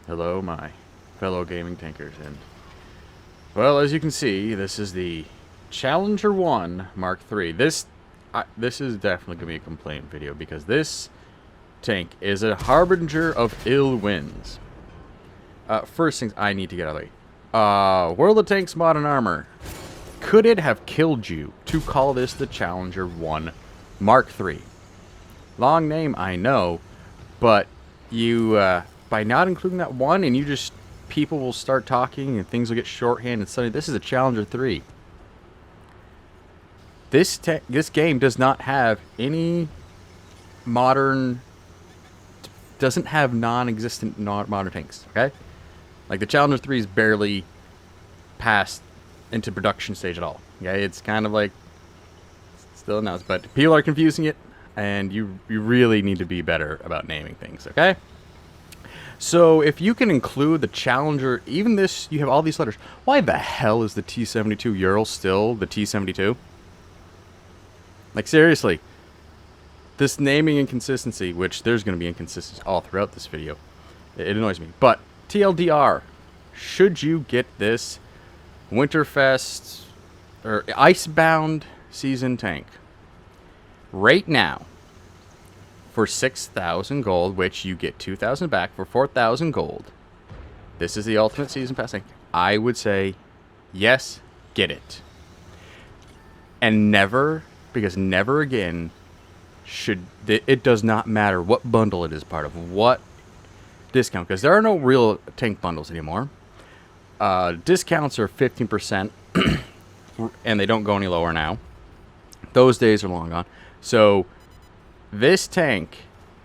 Hello, my fellow gaming tankers, and well, as you can see, this is the Challenger 1 Mark III. This is definitely gonna be a complaint video because this tank is a harbinger of ill winds. First things I need to get out of the way. World of Tanks Modern Armor. Could it have killed you to call this the Challenger 1 Mark III? Long name, I know, but you, by not including that one, and people will start talking and things will get shorthand and suddenly this is a Challenger 3. This game does not have any modern, doesn't have non-existent modern tanks, okay? Like the Challenger 3 is barely passed into production stage at all, okay? It's kind of like still announced, but people are confusing it, and you really need to be better about naming things, okay? So if you can include the Challenger, even this, you have all these letters. Why the hell is the T-72 Ural still the T-72? Like, seriously. This naming inconsistency, which there's going to be inconsistency all throughout this video. It annoys me. But, TLDR, should you get this Winterfest, or Icebound season tank right now for 6,000 gold, which you get 2,000 back for 4,000 gold, this is the ultimate season pass tank, I would say, yes, get it. And never, because never again should, it does not matter what bundle it is part of, what discount, because there are no real tank bundles anymore. Discounts are 15%, and they don't go any lower now. Those days are long gone. So this tank,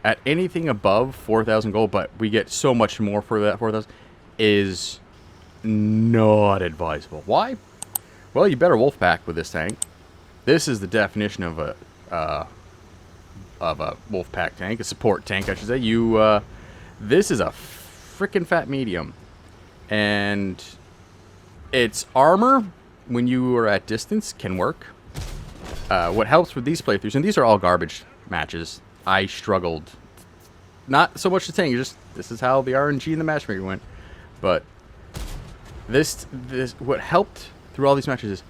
at anything above 4,000 gold, but we get so much more for that 4,000, is not advisable. Why? Well, you better wolf pack with this tank. This is the definition of a wolf pack tank, a support tank, I should say. This is a freaking fat medium, and its armor when you are at distance can work. What helps with these playthroughs, and these are all garbage matches. I struggled. Not so much the tank, just this is how the RNG and the matchmaker went. But this what helped through all these matches is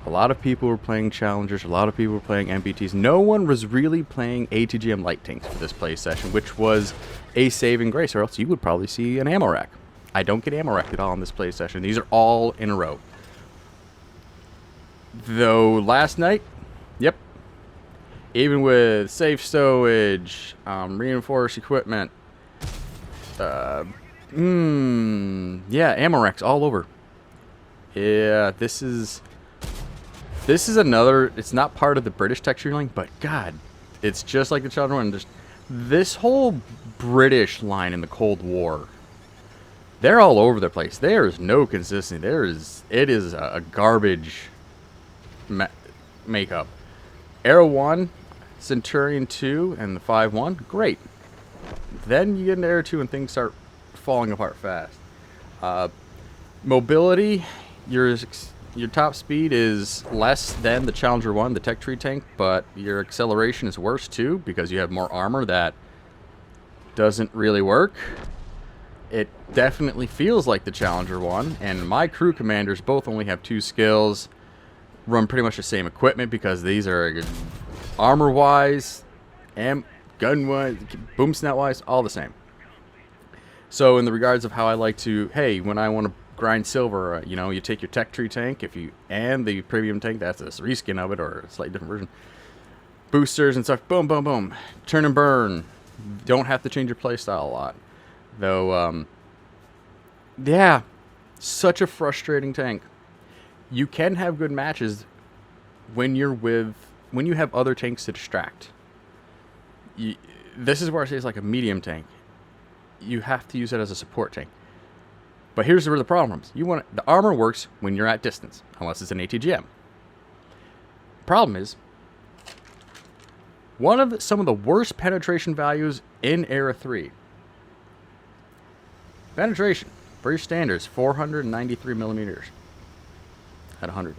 a lot of people were playing Challengers, a lot of people were playing MPTs. No one was really playing ATGM light tanks for this play session, which was a saving grace, or else you would probably see an ammorack. I don't get ammorack at all in this play session. These are all in a row. Though last night, yep, even with safe stowage, reinforced equipment, yeah, ammoracks all over. Yeah, this is another, it's not part of the British texture line, but God, it's just like the Challenger one. Just this whole British line in the Cold War, they're all over the place. There is no consistency. It is a garbage makeup. Arrow 1, Centurion 2, and the 5-1, great. Then you get into Arrow 2 and things start falling apart fast. Mobility, your top speed is less than the Challenger 1, the Tech Tree tank, but your acceleration is worse too because you have more armor that doesn't really work. It definitely feels like the Challenger 1, and my crew commanders both only have 2 skills, run pretty much the same equipment because these are armor-wise, gun-wise, boom snout-wise, all the same. So in the regards of how I like to, hey, when I want to grind silver, you know, you take your Tech Tree tank, and the premium tank, that's a reskin of it, or a slightly different version. Boosters and stuff, boom, boom, boom. Turn and burn. Don't have to change your playstyle a lot. Though, yeah, such a frustrating tank. You can have good matches when you have other tanks to distract. This is where I say it's like a medium tank. You have to use it as a support tank. But here's where the problem is. The armor works when you're at distance, unless it's an ATGM. Problem is, some of the worst penetration values in Era 3. Penetration, for your standards, 493 millimeters at 100.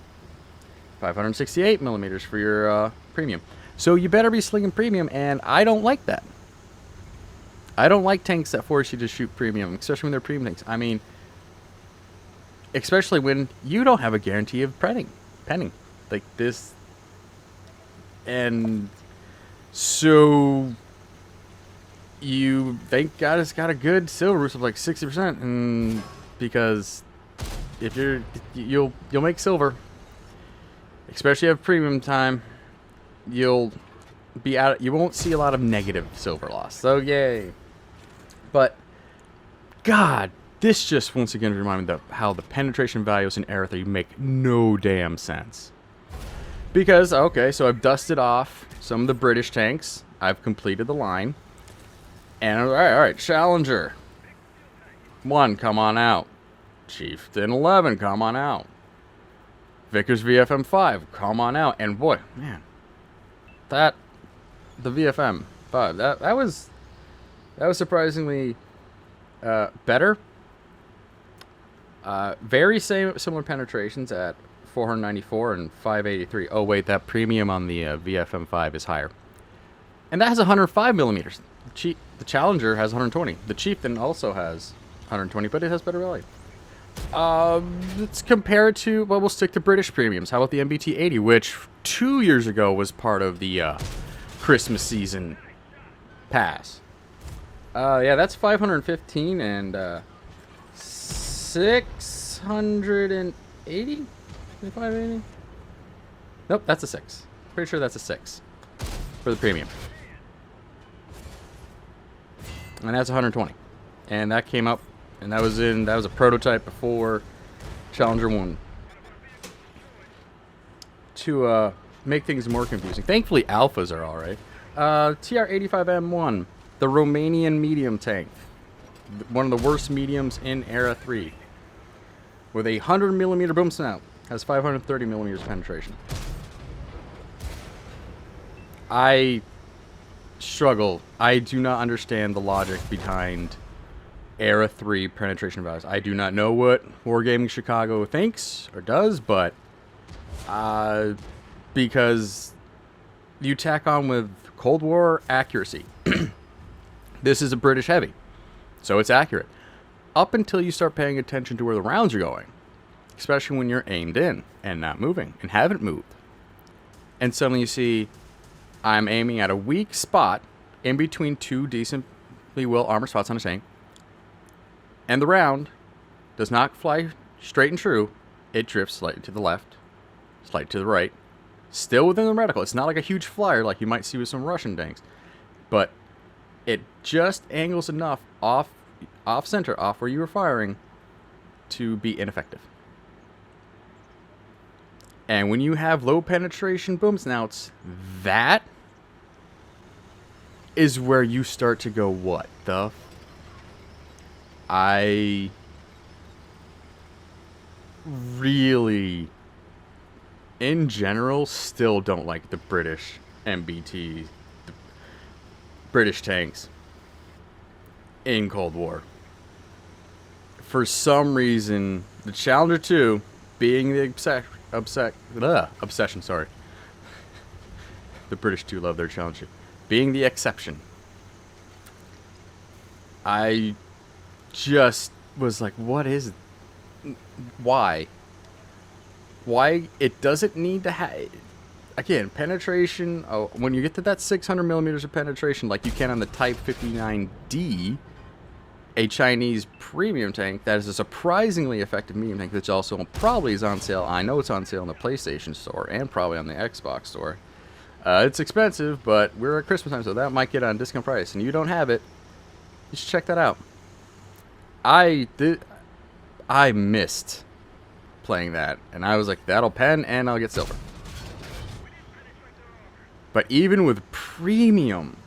568 millimeters for your premium. So you better be slinging premium, and I don't like that. I don't like tanks that force you to shoot premium, especially when they're premium tanks. I mean, especially when you don't have a guarantee of penning. Like this. And so you thank God it's got a good silver boost of like 60%, and because if you'll make silver, especially at premium time, you'll be out. You won't see a lot of negative silver loss. So yay! But God, this just once again reminded me how the penetration values in Era 3 make no damn sense. Because okay, so I've dusted off some of the British tanks. I've completed the line. And all right, Challenger 1, come on out. Chieftain 11, come on out. Vickers VFM 5, come on out. And boy, man, the VFM 5, that was surprisingly better. Very similar penetrations at 494 and 583. Oh wait, that premium on the VFM 5 is higher, and that has 105 millimeters. The Challenger has 120. The Chieftain also has 120, but it has better value. Let's compare it to, well, we'll stick to British premiums. How about the MBT 80, which 2 years ago was part of the Christmas season pass. Yeah, that's 515 and 680. 580? Nope, that's a 6. Pretty sure that's a 6 for the premium. And that's 120. And that came up, and that was a prototype before Challenger 1. To make things more confusing. Thankfully, alphas are alright. TR-85M1, the Romanian medium tank. One of the worst mediums in Era 3. With a 100mm boom snout. Has 530mm penetration. I struggle. I do not understand the logic behind Era 3 penetration values. I do not know what Wargaming Chicago thinks or does, but because you tack on with Cold War accuracy. This is a British heavy, so it's accurate. Up until you start paying attention to where the rounds are going, especially when you're aimed in and not moving and haven't moved. And suddenly you see I'm aiming at a weak spot in between two decently well armored spots on a tank, and the round does not fly straight and true. It drifts slightly to the left, slightly to the right, still within the reticle. It's not like a huge flyer like you might see with some Russian tanks, but it just angles enough off center, off where you were firing, to be ineffective. And when you have low penetration boom snouts, that is where you start to go, what the? I really, in general, still don't like the British MBT, the British tanks in Cold War. For some reason, the Challenger 2, being the obsession, sorry. The British do love their Challenger. Being the exception. I just was like, what is it? Why? Why? It doesn't need to have... Again, penetration... Oh, when you get to that 600 millimeters of penetration, like you can on the Type 59D, a Chinese premium tank that is a surprisingly effective medium tank that's also probably is on sale. I know it's on sale in the PlayStation Store and probably on the Xbox Store. It's expensive, but we're at Christmas time, so that might get on discount price. And you don't have it, you should check that out. I missed playing that, and I was like, that'll pen and I'll get silver. But even with premium,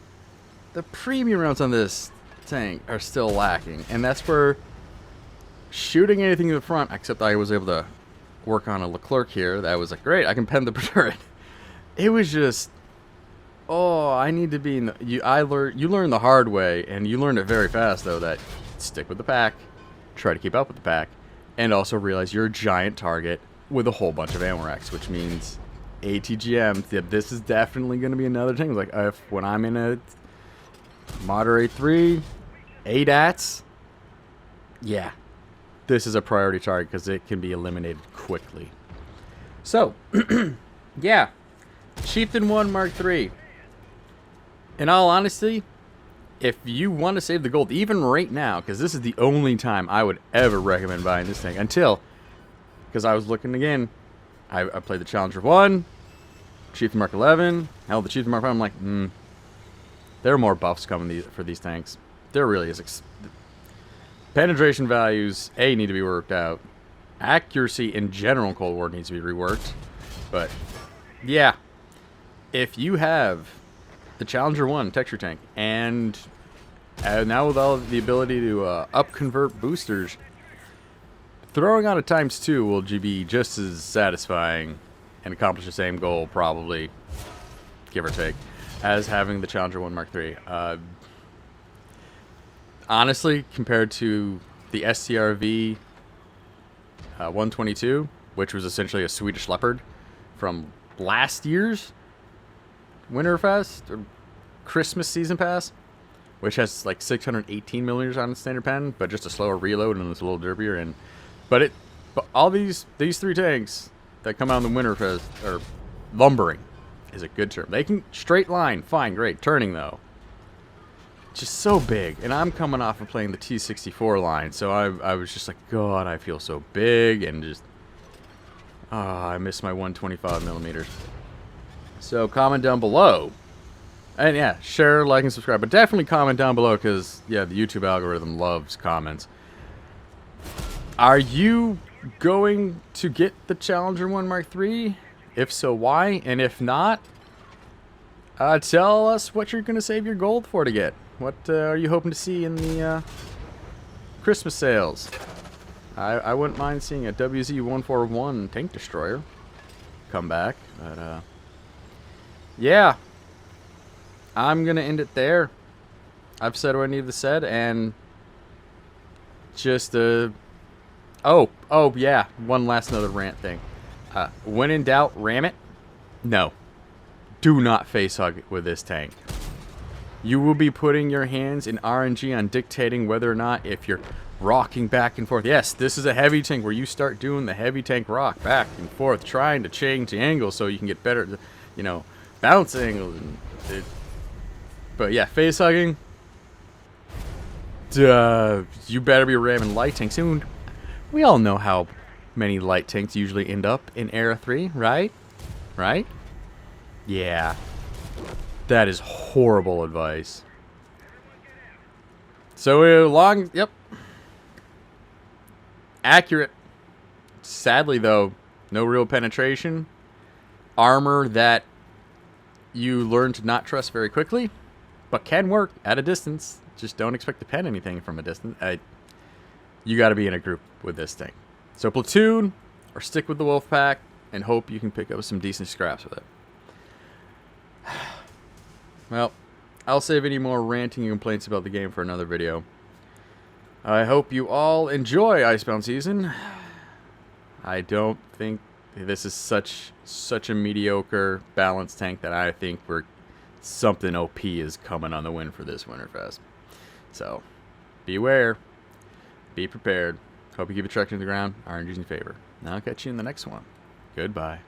the premium rounds on this tank are still lacking, and that's where shooting anything in the front, except I was able to work on a Leclerc here that was like, great, I can pen the turret. It was just, oh, I need to be in the, you learn the hard way, and you learned it very fast though, that stick with the pack, try to keep up with the pack, and also realize you're a giant target with a whole bunch of amoracks, which means ATGM. This is definitely going to be another thing. Like when I'm in a moderate 3, ADATs, yeah, this is a priority target because it can be eliminated quickly. So, yeah, Chieftain 1 Mark III. In all honesty, if you want to save the gold, even right now, because this is the only time I would ever recommend buying this thing, until, because I was looking again, I played the Challenger 1, Chieftain Mark 11, hell, the Chieftain Mark 5, I'm like, there are more buffs coming for these tanks. There really is. Penetration values, A, need to be worked out. Accuracy in general in Cold War needs to be reworked. But, yeah, if you have the Challenger 1 texture tank, and now with all of the ability to up-convert boosters, throwing on a ×2 will be just as satisfying and accomplish the same goal, probably, give or take, as having the Challenger 1 Mark III. Honestly, compared to the STRV 122, which was essentially a Swedish Leopard from last year's Winterfest or Christmas Season Pass, which has like 618 millimeters on the standard pen, but just a slower reload and it's a little derpier. But all these three tanks that come out in the Winterfest are lumbering, is a good term. They can straight line, fine, great. Turning though, just so big. And I'm coming off of playing the T64 line, so I was just like, God, I feel so big, and just, I miss my 125 millimeters. So comment down below, and yeah, share, like, and subscribe, but definitely comment down below, because yeah, the YouTube algorithm loves comments. Are you going to get the Challenger 1 Mark III? If so, why? And if not, tell us what you're going to save your gold for to get. What are you hoping to see in the Christmas sales? I wouldn't mind seeing a WZ-141 tank destroyer come back. But, yeah. I'm going to end it there. I've said what I need to said, and just, oh, yeah, one last another rant thing. When in doubt, ram it. No. Do not face hug with this tank. You will be putting your hands in RNG on dictating whether or not, if you're rocking back and forth. Yes, this is a heavy tank where you start doing the heavy tank rock back and forth, trying to change the angle so you can get better, you know, bounce angles. But yeah, face hugging. You better be ramming light tanks soon. We all know how many light tanks usually end up in Era 3, right? Right? Yeah. That is horrible advice. So yep. Accurate. Sadly, though, no real penetration. Armor that you learn to not trust very quickly, but can work at a distance. Just don't expect to pen anything from a distance. You got to be in a group with this thing. So platoon, or stick with the wolf pack, and hope you can pick up some decent scraps with it. Well, I'll save any more ranting and complaints about the game for another video. I hope you all enjoy Icebound Season. I don't think this is such a mediocre balanced tank that I think something OP is coming on the win for this Winterfest. So, beware. Be prepared. Hope you keep your truck to the ground. RNG's in favor. Now I'll catch you in the next one. Goodbye.